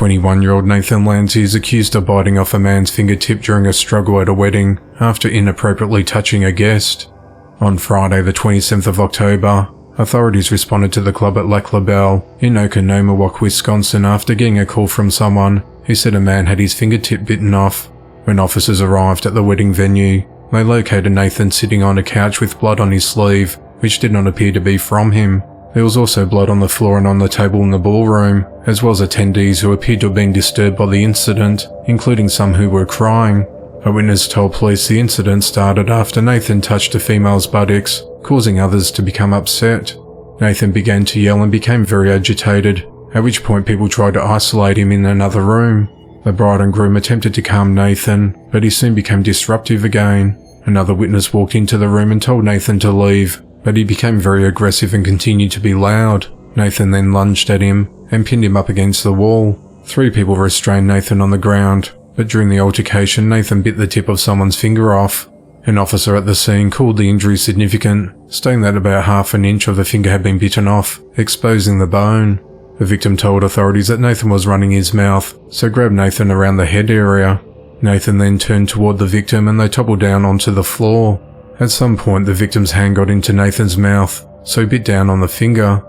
21-year-old Nathan Lanzi is accused of biting off a man's fingertip during a struggle at a wedding after inappropriately touching a guest. On Friday the 27th of October, authorities responded to the club at Lac La Belle in Oconomowoc, Wisconsin after getting a call from someone who said a man had his fingertip bitten off. When officers arrived at the wedding venue, they located Nathan sitting on a couch with blood on his sleeve, which did not appear to be from him. There was also blood on the floor and on the table in the ballroom, as well as attendees who appeared to have been disturbed by the incident, including some who were crying. A witness told police the incident started after Nathan touched a female's buttocks, causing others to become upset. Nathan began to yell and became very agitated, at which point people tried to isolate him in another room. The bride and groom attempted to calm Nathan, but he soon became disruptive again. Another witness walked into the room and told Nathan to leave, but he became very aggressive and continued to be loud. Nathan then lunged at him and pinned him up against the wall. 3 people restrained Nathan on the ground, but during the altercation, Nathan bit the tip of someone's finger off. An officer at the scene called the injury significant, stating that about half an inch of the finger had been bitten off, exposing the bone. The victim told authorities that Nathan was running his mouth, so grabbed Nathan around the head area. Nathan then turned toward the victim and they toppled down onto the floor. At some point, the victim's hand got into Nathan's mouth, so he bit down on the finger.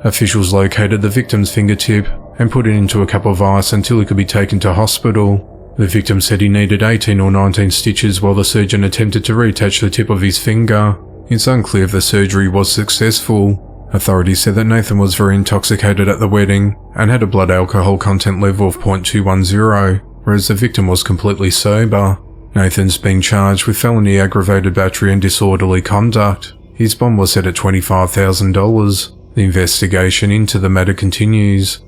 Officials located the victim's fingertip and put it into a cup of ice until he could be taken to hospital. The victim said he needed 18 or 19 stitches while the surgeon attempted to reattach the tip of his finger. It's unclear if the surgery was successful. Authorities said that Nathan was very intoxicated at the wedding and had a blood alcohol content level of 0.210, whereas the victim was completely sober. Nathan's being charged with felony aggravated battery and disorderly conduct. His bond was set at $25,000. The investigation into the matter continues.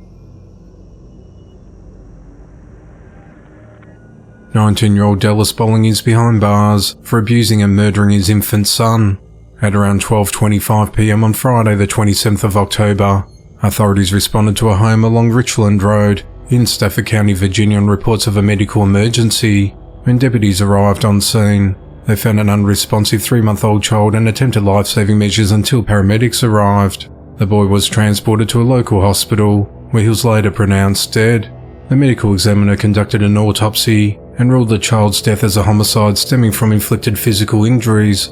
19-year-old Dallas Bolling is behind bars for abusing and murdering his infant son. At around 12:25 p.m. on Friday the 27th of October, authorities responded to a home along Richland Road in Stafford County, Virginia on reports of a medical emergency. When deputies arrived on scene, they found an unresponsive 3-month-old child and attempted life-saving measures until paramedics arrived. The boy was transported to a local hospital, where he was later pronounced dead. The medical examiner conducted an autopsy and ruled the child's death as a homicide stemming from inflicted physical injuries.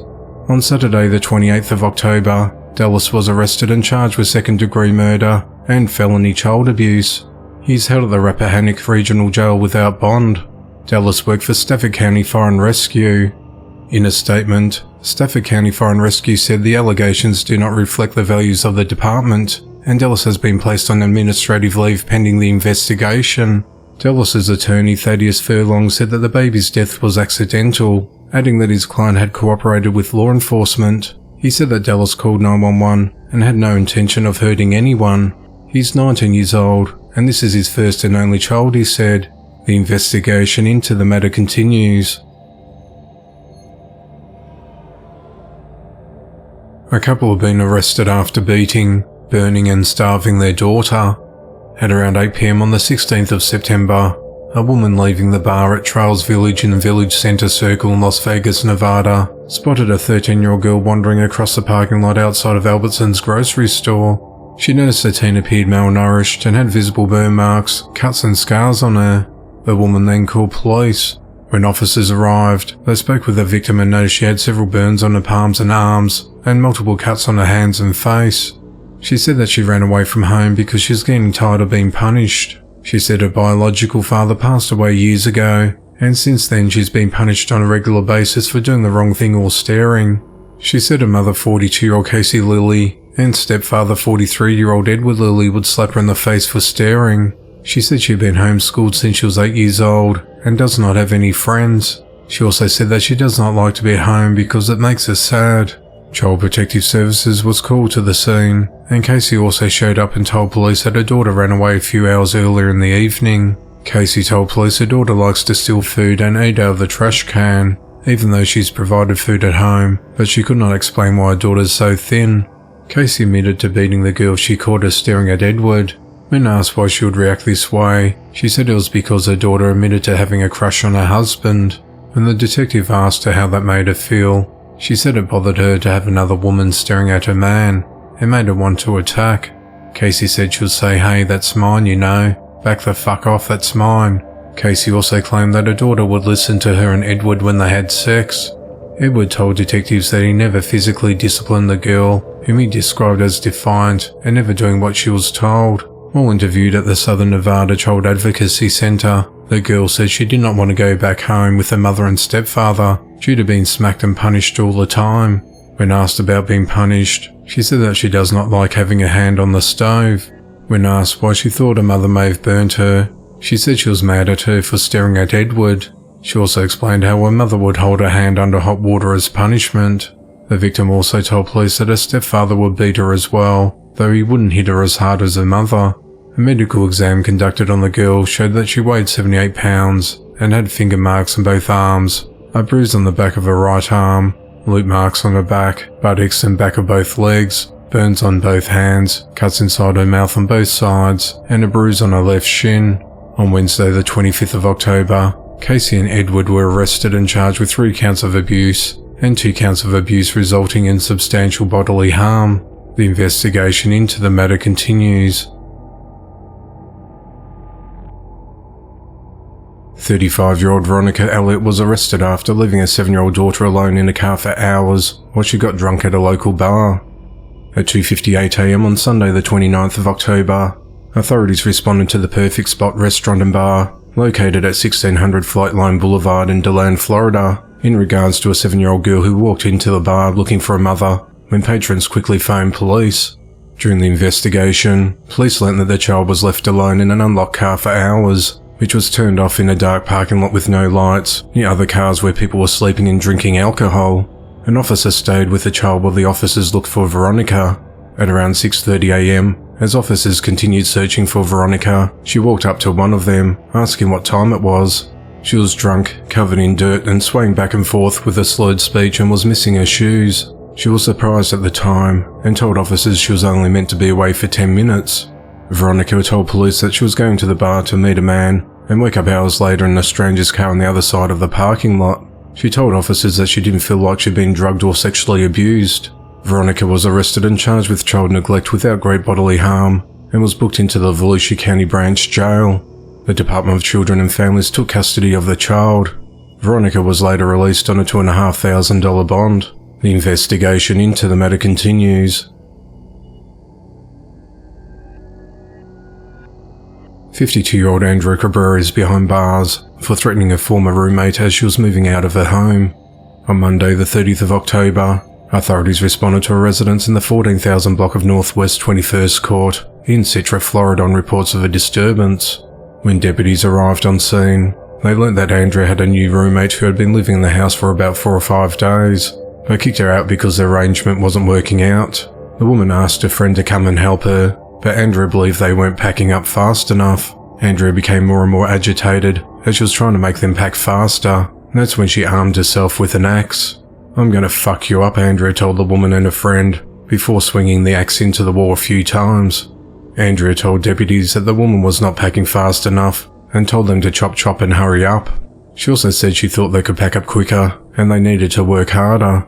On Saturday the 28th of October, Dallas was arrested and charged with second-degree murder and felony child abuse. He is held at the Rappahannock Regional Jail without bond. Dallas worked for Stafford County Fire and Rescue. In a statement, Stafford County Fire and Rescue said the allegations do not reflect the values of the department, and Dallas has been placed on administrative leave pending the investigation. Dallas's attorney Thaddeus Furlong said that the baby's death was accidental, adding that his client had cooperated with law enforcement. He said that Dallas called 911 and had no intention of hurting anyone. He's 19 years old, and this is his first and only child, he said. The investigation into the matter continues. A couple have been arrested after beating, burning and starving their daughter. At around 8 p.m. on the 16th of September, a woman leaving the bar at Trails Village in Village Center Circle in Las Vegas, Nevada, spotted a 13-year-old girl wandering across the parking lot outside of Albertson's grocery store. She noticed the teen appeared malnourished and had visible burn marks, cuts and scars on her. The woman then called police. When officers arrived, they spoke with the victim and noticed she had several burns on her palms and arms, and multiple cuts on her hands and face. She said that she ran away from home because she was getting tired of being punished. She said her biological father passed away years ago, and since then she's been punished on a regular basis for doing the wrong thing or staring. She said her mother, 42-year-old Casey Lilly, and stepfather, 43-year-old Edward Lilly, would slap her in the face for staring. She said she'd been homeschooled since she was 8 years old and does not have any friends. She also said that she does not like to be at home because it makes her sad. Child Protective Services was called to the scene, and Casey also showed up and told police that her daughter ran away a few hours earlier in the evening. Casey told police her daughter likes to steal food and eat out of the trash can, even though she's provided food at home, but she could not explain why her daughter's so thin. Casey admitted to beating the girl she caught her staring at Edward. When asked why she would react this way, she said it was because her daughter admitted to having a crush on her husband. When the detective asked her how that made her feel, she said it bothered her to have another woman staring at her man. It made her want to attack. Casey said she would say, "Hey, that's mine, you know," "Back the fuck off, that's mine." Casey also claimed that her daughter would listen to her and Edward when they had sex. Edward told detectives that he never physically disciplined the girl, whom he described as defiant and never doing what she was told. While interviewed at the Southern Nevada Child Advocacy Center, the girl said she did not want to go back home with her mother and stepfather due to being smacked and punished all the time. When asked about being punished, she said that she does not like having a hand on the stove. When asked why she thought her mother may have burnt her, she said she was mad at her for staring at Edward. She also explained how her mother would hold her hand under hot water as punishment. The victim also told police that her stepfather would beat her as well, though he wouldn't hit her as hard as her mother. A medical exam conducted on the girl showed that she weighed 78 pounds and had finger marks on both arms, a bruise on the back of her right arm, loop marks on her back, buttocks and back of both legs, burns on both hands, cuts inside her mouth on both sides, and a bruise on her left shin. On Wednesday the 25th of October, Casey and Edward were arrested and charged with 3 counts of abuse and 2 counts of abuse resulting in substantial bodily harm. The investigation into the matter continues. 35-year-old Veronica Elliott was arrested after leaving her 7-year-old daughter alone in a car for hours while she got drunk at a local bar. At 2:58 a.m. on Sunday the 29th of October, authorities responded to the Perfect Spot restaurant and bar located at 1600 Flight Line Boulevard in DeLand, Florida, in regards to a 7-year-old girl who walked into the bar looking for a mother when patrons quickly phoned police. During the investigation, police learned that the child was left alone in an unlocked car for hours, which was turned off in a dark parking lot with no lights, near other cars where people were sleeping and drinking alcohol. An officer stayed with the child while the officers looked for Veronica. At around 6:30 a.m, as officers continued searching for Veronica, she walked up to one of them, asking what time it was. She was drunk, covered in dirt and swaying back and forth with a slurred speech and was missing her shoes. She was surprised at the time and told officers she was only meant to be away for 10 minutes. Veronica told police that she was going to the bar to meet a man and wake up hours later in a stranger's car on the other side of the parking lot. She told officers that she didn't feel like she'd been drugged or sexually abused. Veronica was arrested and charged with child neglect without great bodily harm and was booked into the Volusia County Branch Jail. The Department of Children and Families took custody of the child. Veronica was later released on a $2,500 bond. The investigation into the matter continues. 52-year-old Andrea Cabrera is behind bars for threatening a former roommate as she was moving out of her home. On Monday the 30th of October, authorities responded to a residence in the 14,000 block of Northwest 21st Court in Citra, Florida on reports of a disturbance. When deputies arrived on scene, they learned that Andrea had a new roommate who had been living in the house for about 4 or 5 days, but kicked her out because their arrangement wasn't working out. The woman asked her friend to come and help her, but Andrea believed they weren't packing up fast enough. Andrea became more and more agitated as she was trying to make them pack faster, and that's when she armed herself with an axe. "I'm gonna fuck you up," Andrea told the woman and her friend, before swinging the axe into the wall a few times. Andrea told deputies that the woman was not packing fast enough and told them to chop and hurry up. She also said she thought they could pack up quicker and they needed to work harder.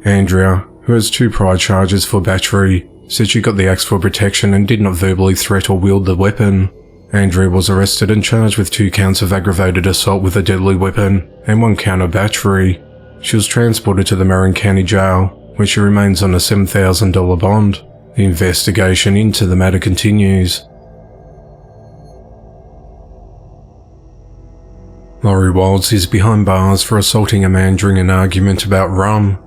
Andrea, who has 2 prior charges for battery, said she got the axe for protection and did not verbally threat or wield the weapon. Andrea was arrested and charged with 2 counts of aggravated assault with a deadly weapon and 1 count of battery. She was transported to the Marin County Jail, where she remains on a $7,000 bond. The investigation into the matter continues. Laurie Wilds is behind bars for assaulting a man during an argument about rum.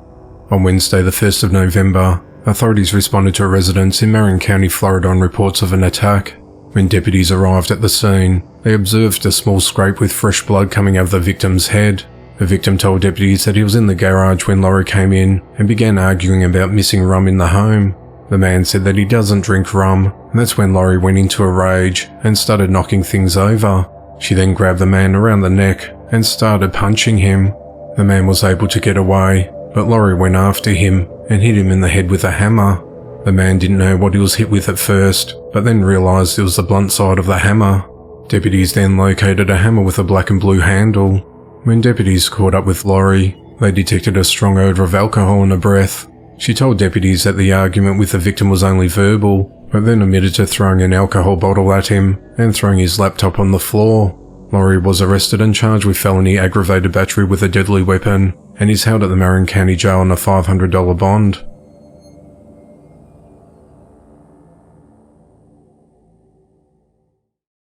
On Wednesday the 1st of November, authorities responded to a residence in Marin County, Florida on reports of an attack. When deputies arrived at the scene, they observed a small scrape with fresh blood coming out of the victim's head. The victim told deputies that he was in the garage when Laurie came in and began arguing about missing rum in the home. The man said that he doesn't drink rum, and that's when Laurie went into a rage and started knocking things over. She then grabbed the man around the neck and started punching him. The man was able to get away, but Laurie went after him and hit him in the head with a hammer. The man didn't know what he was hit with at first, but then realised it was the blunt side of the hammer. Deputies then located a hammer with a black and blue handle. When deputies caught up with Laurie, they detected a strong odour of alcohol in her breath. She told deputies that the argument with the victim was only verbal, but then admitted to throwing an alcohol bottle at him and throwing his laptop on the floor. Laurie was arrested and charged with felony aggravated battery with a deadly weapon and is held at the Marin County Jail on a $500 bond.